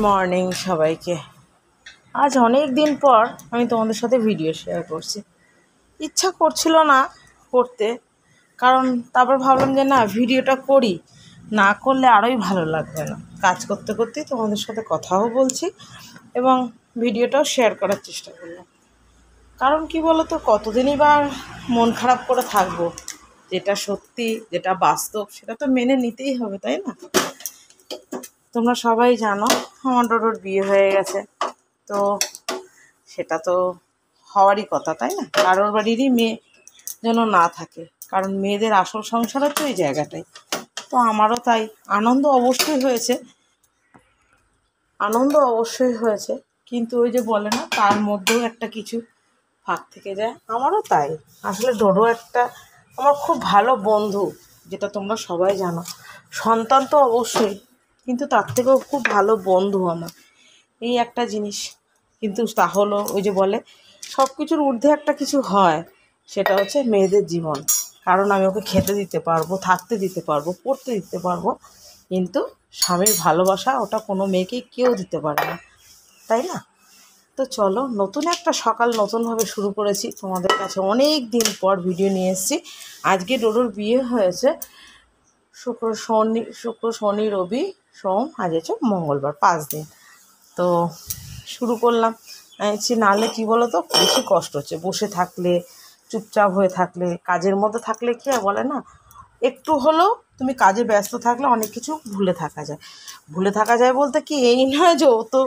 Morning সবাইকে। আজ অনেক দিন পর আমি তোমাদের সাথে ভিডিও শেয়ার করছি। ইচ্ছা করছিল না করতে, কারণ তারপর ভাবলাম যে না, ভিডিওটা করি, না করলে আরোই ভালো লাগবে না। কাজ করতে করতেই তোমাদের সাথে কথাও বলছি এবং ভিডিওটাও শেয়ার করার চেষ্টা করলাম। কারণ কি বলো তো, কতদিনই বা মন খারাপ করে থাকবো? যেটা সত্যি, যেটা বাস্তব, সেটা তো মেনে নিতেই হবে, তাই না? তোমরা সবাই জানো আমার ডোডোর বিয়ে হয়ে গেছে, তো সেটা তো হওয়ারই কথা, তাই না? কারোর বাড়িরই মেয়ে যেন না থাকে, কারণ মেয়েদের আসল সংসার তো এই জায়গাটাই। তো আমারও তাই আনন্দ অবশ্যই হয়েছে, কিন্তু ওই যে বলে না, তার মধ্যেও একটা কিছু ফাঁক থেকে যায়। আমারও তাই। আসলে ডোডো একটা আমার খুব ভালো বন্ধু, যেটা তোমরা সবাই জানো। সন্তান তো অবশ্যই, কিন্তু তার থেকেও খুব ভালো বন্ধু আমার, এই একটা জিনিস। কিন্তু তাহলেও ওই যে বলে, সব কিছুর ঊর্ধ্বে একটা কিছু হয়, সেটা হচ্ছে মেয়েদের জীবন। কারণ আমি ওকে খেতে দিতে পারবো, থাকতে দিতে পারবো, পড়তে দিতে পারবো, কিন্তু স্বামীর ভালোবাসা ওটা কোনো মেয়েকেই কেউ দিতে পারে না, তাই না? তো চলো, নতুন একটা সকাল নতুনভাবে শুরু করেছি। তোমাদের কাছে অনেক দিন পর ভিডিও নিয়ে এসেছি। আজকে ডোডোর বিয়ে হয়েছে শুক্র শনি রবি সোম, আজ হচ্ছে মঙ্গলবার, 5 দিন। তো শুরু করলাম। নাহলে কী বলো তো, বেশি কষ্ট হচ্ছে বসে থাকলে, চুপচাপ হয়ে থাকলে, কাজের মধ্যে থাকলে কি আর বলে না, একটু হলেও তুমি কাজে ব্যস্ত থাকলে অনেক কিছু ভুলে থাকা যায় বলতে কি এই নয় যে ও তো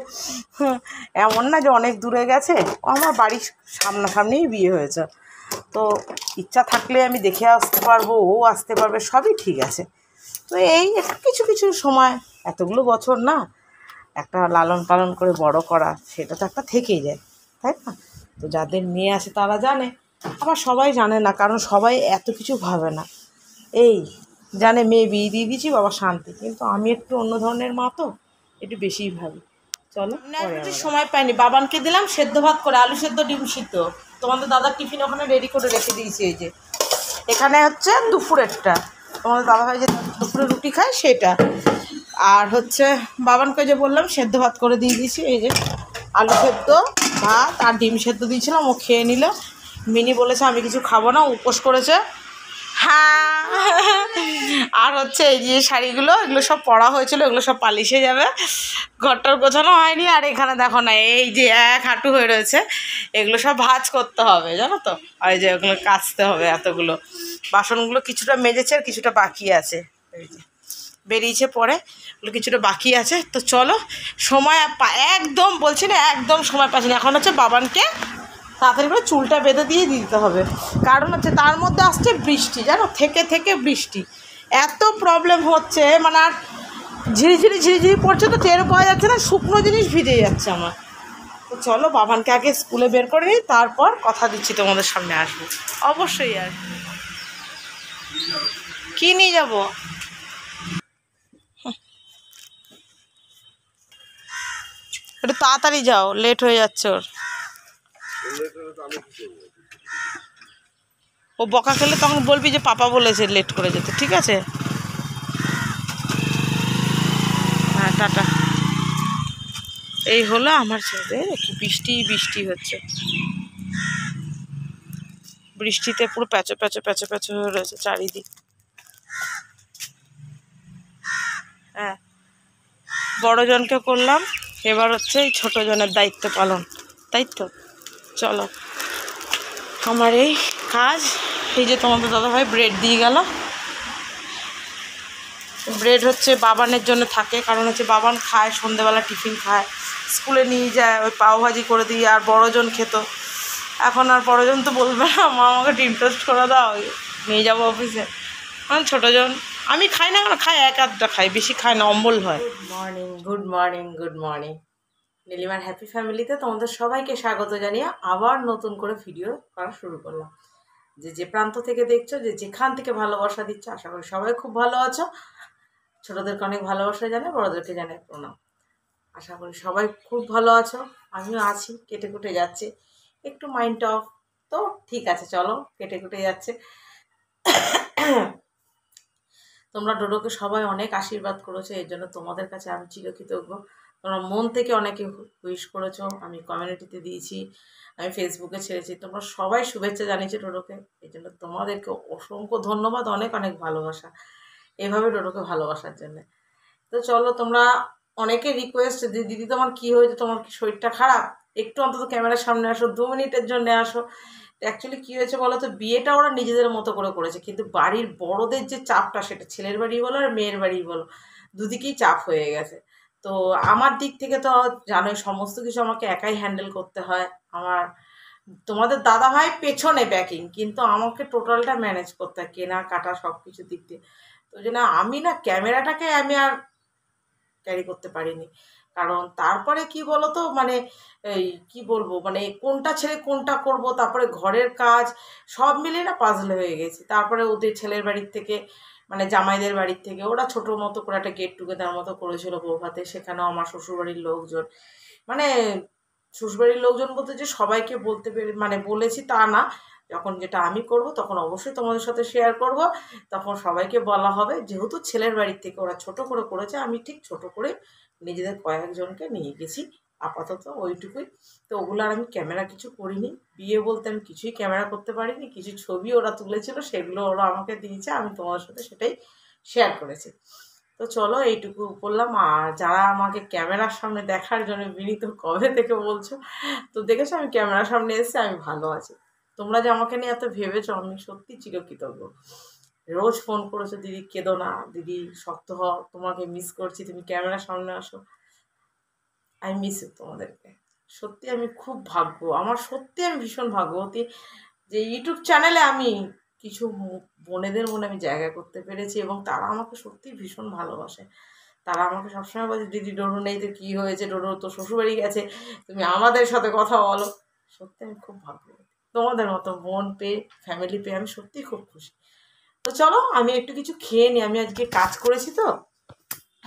এমন না যে অনেক দূরে গেছে, ও আমার বাড়ির সামনাসামনিই বিয়ে হয়েছে। তো ইচ্ছা থাকলে আমি দেখে আসতে পারবো, ও আসতে পারবে, সবই ঠিক আছে। তো এই কিছু কিছু সময়, এতগুলো বছর না, একটা লালন পালন করে বড় করা, সেটা তো একটা থেকেই যায়, তাই না? তো যাদের মেয়ে আছে তারা জানে, আবার সবাই জানে না, কারণ সবাই এত কিছু ভাবে না। এই জানে মেয়ে বিয়ে দিয়ে দিয়েছি, বাবা শান্তি। কিন্তু আমি একটু অন্য ধরনের মা, তো একটু বেশিই ভাবি। চলো, সময় পাইনি, বাবানকে দিলাম সেদ্ধ ভাত করে, আলু সেদ্ধ, ডিম সিদ্ধ। তোমাদের দাদার টিফিন ওখানে রেডি করে রেখে দিয়েছি। এই যে এখানে হচ্ছে দুপুরেরটা, তোমাদের দাদাভাই যে দুপুরে রুটি খায় সেটা, আর হচ্ছে বাবানকে যে বললাম সেদ্ধ ভাত করে দিয়ে দিয়েছি। এই যে আলু সেদ্ধ, ভাত আর ডিম সেদ্ধ দিয়েছিলাম, ও খেয়ে নিল। মিনি বলেছে আমি কিছু খাবো না, উপোস করেছে। হ্যাঁ, আর হচ্ছে এই যে শাড়িগুলো, এগুলো সব পরা হয়েছিল, এগুলো সব পালিশে যাবে। ঘরটার গোছানো হয়নি, আর এখানে দেখো না, এই যে এক হাঁটু হয়ে রয়েছে, এগুলো সব ভাঁজ করতে হবে, জানো তো। আর এই যে এগুলো কাচতে হবে, এতগুলো বাসনগুলো কিছুটা মেজেছে আর কিছুটা বাকি আছে। এই যে বেরিয়েছে পরে, ওগুলো কিছুটা বাকি আছে। তো চলো, সময় একদম বলছি না, একদম সময় পাচ্ছি না। এখন হচ্ছে বাবানকে তাড়াতাড়ি করে চুলটা বেঁধে দিয়ে দিতে হবে, কারণ হচ্ছে তার মধ্যে আসছে বৃষ্টি, জানো, থেকে বৃষ্টি, এত প্রবলেম হচ্ছে, মানে আর ঝিরিঝিরি পড়ছে, তো টেরও পাওয়া যাচ্ছে না, শুকনো জিনিস ভিজে যাচ্ছে আমার। তো চলো, বাবানকে আগে স্কুলে বের করে নিই, তারপর কথা দিচ্ছি তোমাদের সামনে আসবো, অবশ্যই আসবো। কী নিয়ে যাবো? একটু তাড়াতাড়ি যাও, লেট হয়ে যাচ্ছে ওর। ও বকা খেলে তখন বলবি যে পাপা বলেছে লেট করে যেতে, ঠিক আছে? হ্যাঁ, টাটা। এই হলো আমার ছেলে, কি বৃষ্টি হচ্ছে, বৃষ্টিতে পুরো প্যাচো হয়ে রয়েছে চারিদিক। হ্যাঁ, বড় জনকে করলাম, এবার হচ্ছে এই ছোট জনের দায়িত্ব পালন, তাই তো। চলো, আমার এই কাজ। এই যে তোমাদের দাদাভাই ব্রেড দিয়ে গেল। ব্রেড হচ্ছে বাবানের জন্য থাকে, কারণ হচ্ছে বাবান খায়, সন্ধেবেলা টিফিন খায়, স্কুলে নিয়ে যায়, ওই পাওভাজি করে দিই। আর বড়জন খেত, এখন আর বড়জন তো বলবে না মা আমাকে ডিম টোস্ট করে দাও, নিয়ে যাবো অফিসে। কারণ ছোটোজন আমি খাই না, কেন খাই, এক আধটা খাই, বেশি খাই না, অম্বল হয়। গুড মর্নিং নীলিমার হ্যাপি ফ্যামিলিতে তোমাদের সবাইকে স্বাগত জানিয়ে আবার নতুন করে ভিডিও করা শুরু করলাম। যে প্রান্ত থেকে দেখছো, যেখান থেকে ভালোবাসা দিচ্ছ, আশা করি সবাই খুব ভালো আছো। ছোটোদেরকে অনেক ভালোবাসা জানে, বড়োদেরকে জানে প্রণাম। আশা করি সবাই খুব ভালো আছো, আমিও আছি। কেটে যাচ্ছে, একটু মাইন্ড অফ, তো ঠিক আছে, চলো, কেটে যাচ্ছে। তোমরা ডোডোকে সবাই অনেক আশীর্বাদ করেছো, এর জন্য তোমাদের কাছে আমি চিরকৃতজ্ঞ। তোমরা মন থেকে অনেকে উইশ করেছো, আমি কমিউনিটিতে দিয়েছি, আমি ফেসবুকে ছেড়েছি, তোমরা সবাই শুভেচ্ছা জানিয়েছো ডোডোকে। এই জন্য তোমাদেরকে অসংখ্য ধন্যবাদ, অনেক অনেক ভালোবাসা এভাবে ডোডোকে ভালোবাসার জন্যে। তো চলো, তোমরা অনেকে রিকোয়েস্ট, দিদি তোমার কী হয়েছে, তোমার কি শরীরটা খারাপ, একটু অন্তত ক্যামেরার সামনে আসো, 2 মিনিটের জন্য আসো। অ্যাকচুয়ালি কী হয়েছে বলো তো, বিয়েটা ওরা নিজেদের মতো করে করেছে, কিন্তু বাড়ির বড়দের যে চাপটা, সেটা ছেলের বাড়ি বলো আর মেয়ের বাড়ি বলো, দুদিকেই চাপ হয়ে গেছে। তো আমার দিক থেকে তো জানোই, সমস্ত কিছু আমাকে একাই হ্যান্ডেল করতে হয়। আমার তোমাদের দাদা ভাই পেছনে ব্যাকিং, কিন্তু আমাকে টোটালটা ম্যানেজ করতে হয়, কেনা কাটা সব কিছু দিক দিয়ে। তো ওই জন্য আমি না ক্যামেরাটাকে আমি আর ক্যারি করতে পারিনি। কারণ তারপরে কি বলতো, মানে এই কি বলবো, মানে কোনটা ছেড়ে কোনটা করব, তারপরে ঘরের কাজ সব মিলিয়ে না পাজল হয়ে গেছি। তারপরে ওদের ছেলের বাড়ির থেকে, মানে জামাইদের বাড়ির থেকে ওরা ছোটো মতো করে একটা গেট টুগেদার মতো করেছিল বৌভাতে, সেখানেও আমার শ্বশুরবাড়ির লোকজন, মানে শ্বশুরবাড়ির লোকজন বলতে যে সবাইকে বলতে পেরে মানে বলেছি তা না, যখন যেটা আমি করব তখন অবশ্যই তোমাদের সাথে শেয়ার করব, তখন সবাইকে বলা হবে। যেহেতু ছেলের বাড়ির থেকে ওরা ছোট করে করেছে, আমি ঠিক ছোট করে নিজেদের কয়েকজনকে নিয়ে গেছি, আপাতত ওইটুকুই। তো ওগুলো আর আমি ক্যামেরা কিছু করিনি, বিয়ে বলতে আমি কিছুই ক্যামেরা করতে পারিনি। কিছু ছবি ওরা তুলেছিল, সেগুলো ওরা আমাকে দিয়েছে, আমি তোমাদের সাথে সেটাই শেয়ার করেছি। তো চলো, এইটুকু বললাম। আর যারা আমাকে ক্যামেরার সামনে দেখার জন্য বিনীত কবে থেকে বলছো, তো দেখেছো আমি ক্যামেরার সামনে এসেছি, আমি ভালো আছি। তোমরা যে আমাকে নিয়ে এত ভেবেছো, আমি সত্যি চিরকৃতজ্ঞ। রোজ ফোন করেছো, দিদি কেঁদো না, দিদি শক্ত হও, তোমাকে মিস করছি, তুমি ক্যামেরার সামনে আসো। আই মিস ইউ তোমাদেরকে। সত্যি আমি খুব ভাগ্য, আমার সত্যি আমি ভীষণ ভাগ্যবতী যে ইউটিউব চ্যানেলে আমি কিছু বোনেদের মনে আমি জায়গা করতে পেরেছি, এবং তারা আমাকে সত্যি ভীষণ ভালোবাসে। তারা আমাকে সবসময় বলছে, দিদি ডোডো নেই তো কী হয়েছে, ডোডো তো শ্বশুরবাড়ি গেছে, তুমি আমাদের সাথে কথা বলো। সত্যি আমি খুব ভাগ্যবতী, তোমাদের মতো বোন পেয়ে, ফ্যামিলি পেয়ে আমি সত্যিই খুব খুশি। তো চলো, আমি একটু কিছু খেয়ে নিই, আমি আজকে কাজ করেছি তো,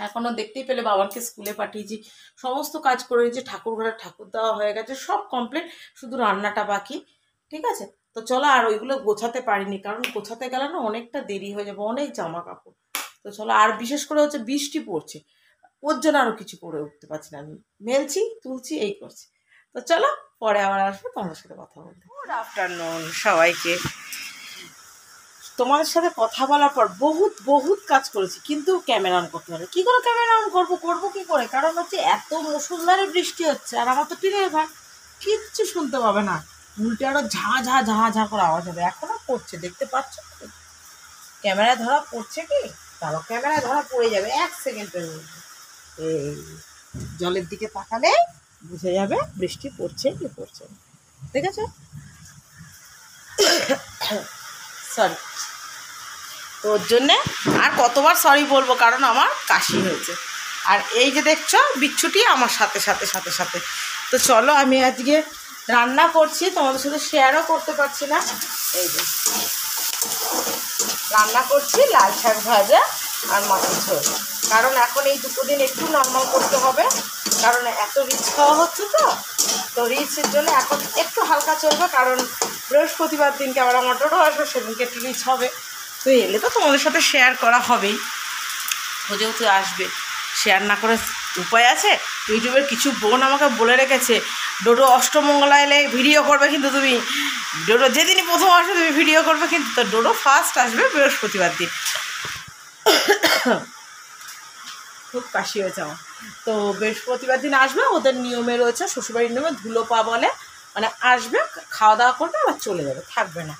এখনও দেখতেই পেলে বাবাকে স্কুলে পাঠিয়েছি, সমস্ত কাজ করে দিয়েছি, ঠাকুর ঘরে ঠাকুর দেওয়া হয়ে গেছে, সব কমপ্লিট, শুধু রান্নাটা বাকি। ঠিক আছে, তো চলো, আর ওইগুলো গোছাতে পারিনি, কারণ গোছাতে গেলে না অনেকটা দেরি হয়ে যাবে, অনেক জামা কাপড়। তো চলো, আর বিশেষ করে হচ্ছে বৃষ্টি পড়ছে, ওর জন্য আরও কিছু করে উঠতে পারছি না, আমি মেলছি তুলছি এই করছি। তো চলো, পরে আবার আসবো তোমাদের সাথে কথা বলতে। গুড আফটারনুন সবাইকে। তোমাদের সাথে কথা বলার পর বহুত বহুত কাজ করেছি, কিন্তু ক্যামেরা অন করতে হবে। কী করে ক্যামেরা অন করবো কী করে, কারণ হচ্ছে এত মুষলধারে বৃষ্টি হচ্ছে, আর আমার তো টিনের ঘর, কিচ্ছু শুনতে পাবে না, উল্টে আরও ঝাঁ করে আওয়াজ হবে। এখনও পড়ছে, দেখতে পাচ্ছ, ক্যামেরায় ধরা পড়ছে কি, তারও ক্যামেরায় ধরা পড়ে যাবে 1 সেকেন্ডের মধ্যে। এই জলের দিকে তাকালে বুঝে যাবে বৃষ্টি পড়ছে কি পড়ছে না, ঠিক আছে। সরি, তো ওর জন্যে আর কতবার সরি বলবো, কারণ আমার কাশি হয়েছে, আর এই যে দেখছো বিচ্ছুটি আমার সাথে সাথে সাথে সাথে। তো চলো, আমি আজকে রান্না করছি, তোমাদের সাথে শেয়ারও করতে পারছি না। এই যে রান্না করছি লাল শাক ভাজা আর মাছের ঝোল, কারণ এখন এই 2 দিন একটু নর্মাল করতে হবে, কারণ এত রিচ খাওয়া হচ্ছে তো রিচের জন্য এখন একটু হালকা চলবে, কারণ বৃহস্পতিবার দিনকে আবার আমার টোটো আসবে, সেদিনকে একটু রিচ হবে। তো এলে তো তোমাদের সাথে শেয়ার করা হবেই, ও যেহেতু আসবে, শেয়ার না করে উপায় আছে। ইউটিউবের কিছু বোন আমাকে বলে রেখেছে, ডোডো অষ্টমঙ্গলা এলে ভিডিও করবে, কিন্তু তুমি ডোডো যেদিনই প্রথম আসবে তুমি ভিডিও করবে, কিন্তু তো ডোডো ফার্স্ট আসবে বৃহস্পতিবার দিন। খুব কাশি হয়েছে আমার, তো বৃহস্পতিবার দিন আসবে, ওদের নিয়মে রয়েছে, শ্বশুরবাড়ির নিয়মে ধুলো পা বলে, মানে আসবে, খাওয়া দাওয়া করবে, আবার চলে যাবে, থাকবে না।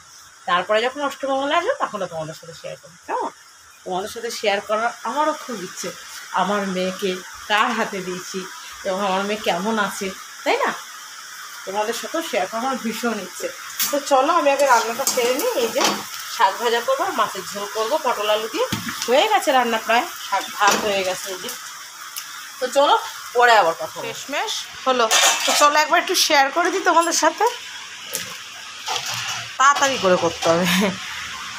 তারপরে যখন অষ্টমঙ্গলা আসবে তখনও তোমাদের সাথে শেয়ার করবে, কেমন? তোমাদের সাথে শেয়ার করার আমারও খুব ইচ্ছে, আমার মেয়েকে কার হাতে দিয়েছি এবং আমার মেয়ে কেমন আছে, তাই না? তোমাদের সাথেও শেয়ার করার আমার ভীষণ ইচ্ছে। তো চলো, আমি আগে রান্নাটা সেরে নিই। এই যে শাক ভাজা করবো, মাছের ঝোল করবো পটল আলু দিয়ে, হয়ে গেছে রান্না প্রায়, শাক ভাত হয়ে গেছে এই যে। তো চলো, পরে আবার কথা শেষমেশ হলো। তো চলো একবার একটু শেয়ার করে দিই তোমাদের সাথে, তাড়াতাড়ি করে করতে হবে।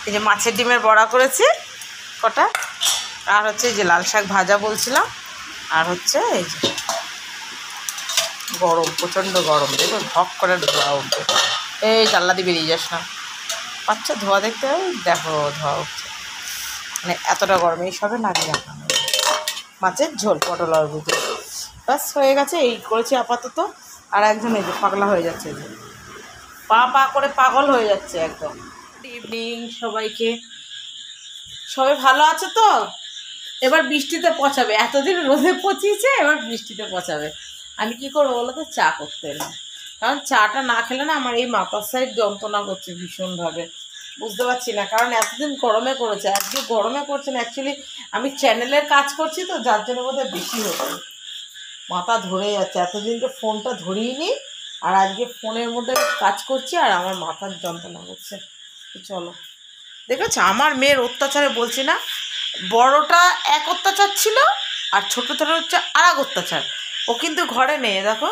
এই যে মাছের ডিমের বড়া করেছি কটা, আর হচ্ছে এই যে লাল শাক ভাজা বলছিলাম, আর হচ্ছে এই যে গরম, প্রচণ্ড গরম, দেখো ধপ করে ধোয়া উঠবে, এই জানলা দিয়ে বেরিয়ে যাস না, বাচ্চা ধোয়া দেখতে হবে, দেখো ধোয়া উঠছে, মানে এতটা গরম, এই সবে নাকি রাখা মাছের ঝোল পটল আলু দিয়ে। ব্যাস হয়ে গেছে, এই করেছি আপাতত। আর একজন এই যে পাগলা হয়ে যাচ্ছে, এই যে পা পা করে পাগল হয়ে যাচ্ছে একদম। গুড ইভিনিং সবাইকে, সবাই ভালো আছে তো? এবার বৃষ্টিতে পচাবে, এতদিন রোদে পচিয়েছে, এবার বৃষ্টিতে পচাবে। আমি কি করবো বলো তো, চা করতে এলাম, কারণ চাটা না খেলে না আমার এই মাথার সাইড যন্ত্রণা করছে ভীষণভাবে। বুঝতে পারছি না, কারণ এতদিন গরমে করেছে, আজকে গরমে করছে না। অ্যাকচুয়ালি আমি চ্যানেলের কাজ করছি তো, যার জন্য বোধহয় বেশি হচ্ছে, মাথা ধরে যাচ্ছে। এতদিন তো ফোনটা ধরিয়ে আর আজকে ফোনের মধ্যে কাজ করছি আর আমার মাথার যন্ত্রণা করছে। চলো, দেখেছো আমার মেয়ের অত্যাচারে, বলছি না, বড়টা এক অত্যাচার ছিল আর ছোটোটা হচ্ছে আর এক অত্যাচার। ও কিন্তু ঘরে নেই, দেখো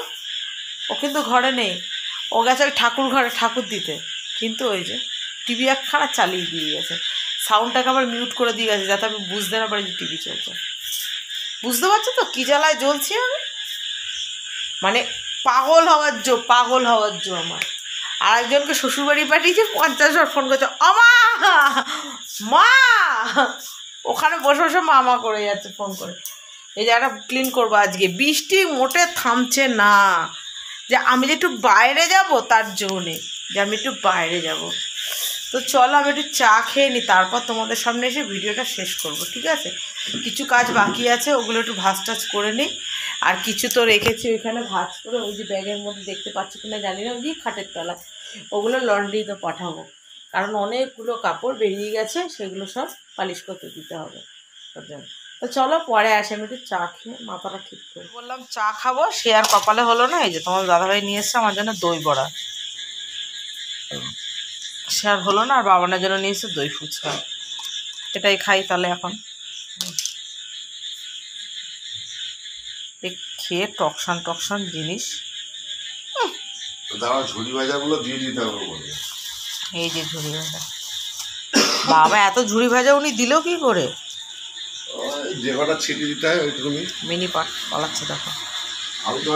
ও কিন্তু ঘরে নেই, ও গেছে ওই ঠাকুর ঘরে ঠাকুর দিতে। কিন্তু ওই যে টিভি একখানা চালিয়ে দিয়ে গেছে, সাউন্ডটাকে আবার মিউট করে দিয়ে গেছে যাতে আমি বুঝতে না পারি যে টিভি চলছে। বুঝতে পারছো তো কী জ্বালায় জ্বলছি আমি, মানে পাগল হওয়ার জো আমার। আর একজনকে শ্বশুরবাড়ি পাঠিয়েছে, 50 বার ফোন করছে, আমা মা, ওখানে বসে বসে মামা করে যাচ্ছে ফোন করে। এই জায়গাটা ক্লিন করবো আজকে, বৃষ্টি মোটে থামছে না। যে আমি যে একটু বাইরে যাব তার জন্যে, যে আমি একটু বাইরে যাব। তো চলো আমি একটু চা খেয়ে নিই, তারপর তোমাদের সামনে এসে ভিডিওটা শেষ করব, ঠিক আছে? কিছু কাজ বাকি আছে, ওগুলো একটু ভাজ টাজ করে নিই। আর কিছু তো রেখেছি ওইখানে ভাজ করে, ওই যে ব্যাগের মধ্যে দেখতে পাচ্ছি কিনা জানি না, ওই যে খাটের তলা, ওগুলো লন্ড্রিতে পাঠাবো। কারণ অনেকগুলো কাপড় বেরিয়ে গেছে, সেগুলো সব পালিশ করতে দিতে হবে ওর জন্য। তো চলো পরে আসে, আমি একটু চা খেয়ে মাথাটা ঠিক করে বললাম চা খাবো, সে আর কপালে হলো না। এই যে তোমার দাদাভাই নিয়ে এসছে আমার জন্য দই বড়া, সে আর হলো না। আর বাবানের জন্য নিয়ে এসছে দই ফুচকা, এটাই খাই তাহলে এখন। খেয়ে টকসান জিনিস। ঝুড়ি ভাজাগুলো দিয়ে দিতে হবে। এই যে ঝুড়ি ভাজা, বাবা এত ঝুড়ি ভাজা উনি দিলেও কি করে? যে কটা ছিটিয়ে দিতে হয় ওইটুকুনি। মিনি পাট পালাচ্ছে দেখো, আমি তো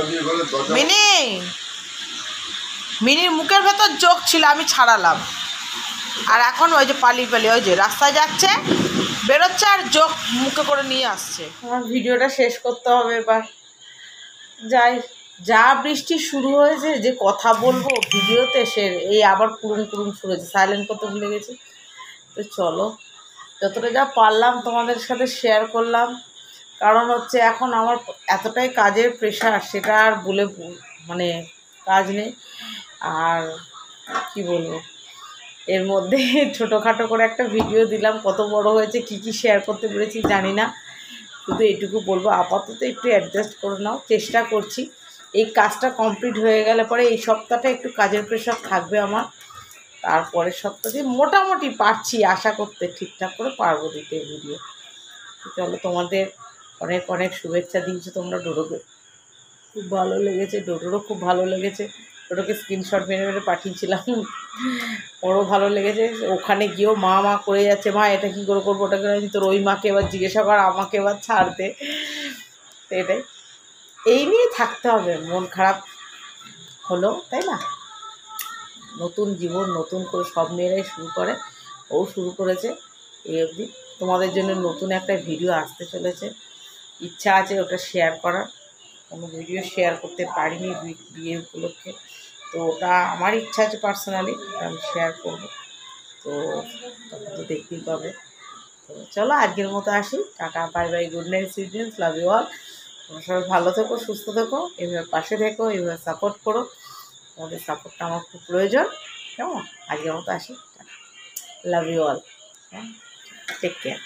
মিনির মুখের ভেতর চোখ ছিল, আমি ছাড়ালাম। আর এখন ওই যে পালিয়ে ওই যে রাস্তায় যাচ্ছে, বেরোচ্ছে আর চোখ মুখে করে নিয়ে আসছে। আমার ভিডিওটা শেষ করতে হবে এবার, যাই। যা বৃষ্টি শুরু হয়েছে, যে কথা বলবো ভিডিওতে সে এই আবার কুড়ুম শুরু হয়েছে, সাইলেন্ট করতে ভুলে গেছি। তো চলো, যতটা যা পারলাম তোমাদের সাথে শেয়ার করলাম। কারণ হচ্ছে এখন আমার এতটাই কাজের প্রেশার, সেটা আর বলে মানে কাজ নেই। আর কি বলবো, এর মধ্যে ছোটোখাটো করে একটা ভিডিও দিলাম, কত বড় হয়েছে, কি শেয়ার করতে পেরেছি জানি না। শুধু এটুকু বলবো, আপাতত একটু অ্যাডজাস্ট করে নাও, চেষ্টা করছি। এই কাজটা কমপ্লিট হয়ে গেলে পরে এই সপ্তাহটা একটু কাজের প্রেশার থাকবে আমার, তারপরের সপ্তাহে মোটামুটি পারছি, আশা করতে ঠিকঠাক করে পারবো দিতে ভিডিও। চলো, তোমাদের অনেক অনেক শুভেচ্ছা দিয়েছো তোমরা। ডোডোকে খুব ভালো লেগেছে, ডোডোরও খুব ভালো লেগেছে। ডোডোকে স্ক্রিনশট মেরে পাঠিয়েছিলাম, ওরও ভালো লেগেছে। ওখানে গিয়েও মা করে যাচ্ছে, মা এটা কী করে করবো, ওটা করে তোর ওই মাকে এবার জিজ্ঞাসা কর, আমাকে এবার ছাড়তে। এটাই, এই নিয়ে থাকতে হবে। মন খারাপ হলো, তাই না? নতুন জীবন নতুন করে সব মেয়েরাই শুরু করে, ও শুরু করেছে এই অবধি। তোমাদের জন্য নতুন একটা ভিডিও আসতে চলেছে, ইচ্ছা আছে ওটা শেয়ার করার। কোনো ভিডিও শেয়ার করতে পারিনি বিয়ে উপলক্ষে, তো ওটা আমার ইচ্ছা আছে পার্সোনালি, আমি শেয়ার করব। তো তখন তো দেখতেই পাবে। তো চলো আজকের মতো আসি, টাটা, bye bye, good night, sweet dreams, love you all. তোমরা সবাই ভালো থেকো, সুস্থ থেকো, এইভাবে পাশে থেকো, এইভাবে সাপোর্ট করো। তোমাদের সাপোর্টটা আমার খুব প্রয়োজন। কেমন? আজকের মতো আসি, লাভ ইউ অল, হ্যাঁ, টেক কেয়ার।